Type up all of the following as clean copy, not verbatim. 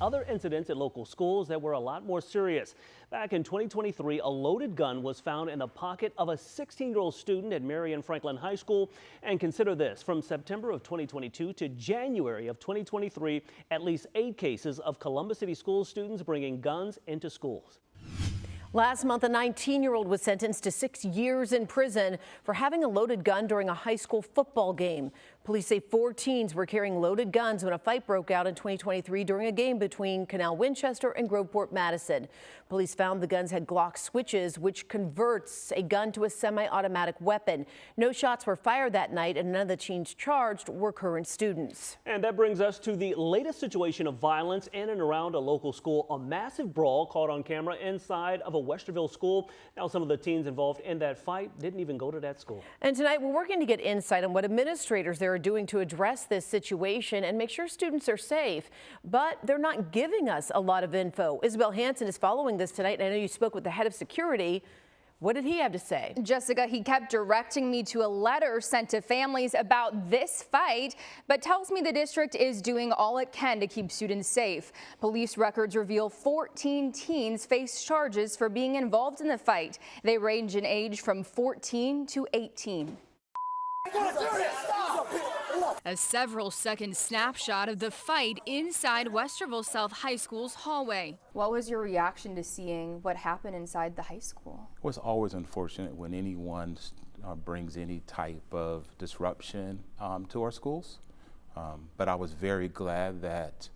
other incidents at local schools that were a lot more serious. Back in 2023, a loaded gun was found in the pocket of a 16-year-old student at Marion Franklin High School. And consider this, from September of 2022 to January of 2023, at least 8 cases of Columbus City School students bringing guns into schools. Last month, a 19-year-old was sentenced to 6 years in prison for having a loaded gun during a high school football game. Police say 4 teens were carrying loaded guns when a fight broke out in 2023 during a game between Canal Winchester and Groveport Madison. Police found the guns had Glock switches, which converts a gun to a semi-automatic weapon. No shots were fired that night, and none of the teens charged were current students. And that brings us to the latest situation of violence in and around a local school. A massive brawl caught on camera inside of a Westerville school. Now, some of the teens involved in that fight didn't even go to that school. And tonight, we're working to get insight on what administrators there are doing to address this situation and make sure students are safe. But they're not giving us a lot of info. Isabel Hansen is following this tonight, and I know you spoke with the head of security. What did he have to say? Jessica, he kept directing me to a letter sent to families about this fight, but tells me the district is doing all it can to keep students safe. Police records reveal 14 teens face charges for being involved in the fight. They range in age from 14 to 18. A several-second snapshot of the fight inside Westerville South High School's hallway. What was your reaction to seeing what happened inside the high school? It was always unfortunate when anyone brings any type of disruption to our schools. But I was very glad that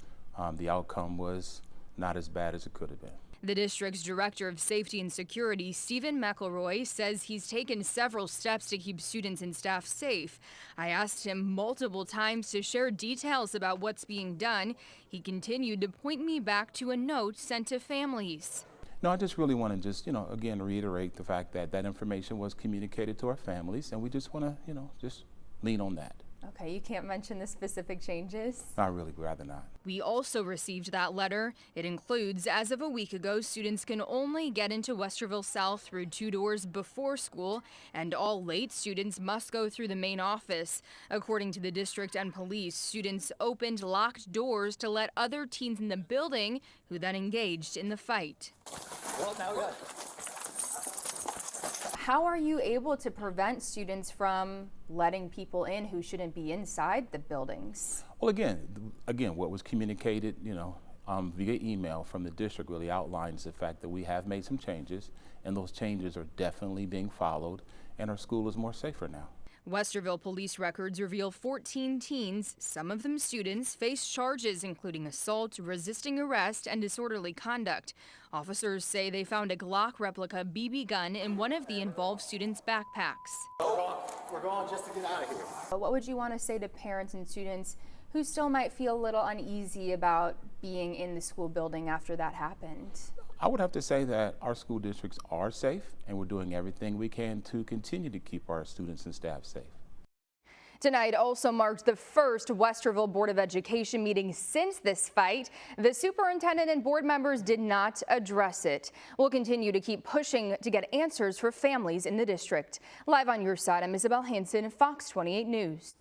the outcome was not as bad as it could have been. The district's director of safety and security, Steven McElroy, says he's taken several steps to keep students and staff safe. I asked him multiple times to share details about what's being done. He continued to point me back to a note sent to families. No, I just really want to again, reiterate the fact that that information was communicated to our families, and we just want to, just lean on that. Okay, you can't mention the specific changes? I'd really rather not. We also received that letter. It includes, as of a week ago, students can only get into Westerville South through 2 doors before school, and all late students must go through the main office. According to the district and police, students opened locked doors to let other teens in the building, who then engaged in the fight. Well, now we got it. How are you able to prevent students from letting people in who shouldn't be inside the buildings? Well, again, what was communicated, via email from the district really outlines the fact that we have made some changes, and those changes are definitely being followed, and our school is more safer now. Westerville police records reveal 14 teens, some of them students, face charges including assault, resisting arrest, and disorderly conduct. Officers say they found a Glock replica BB gun in one of the involved students' backpacks. We're going just to get out of here. What would you want to say to parents and students who still might feel a little uneasy about being in the school building after that happened? I would have to say that our school districts are safe, and we're doing everything we can to continue to keep our students and staff safe. Tonight also marked the first Westerville Board of Education meeting since this fight. The superintendent and board members did not address it. We'll continue to keep pushing to get answers for families in the district. Live on your side, I'm Isabel Hansen, Fox 28 News.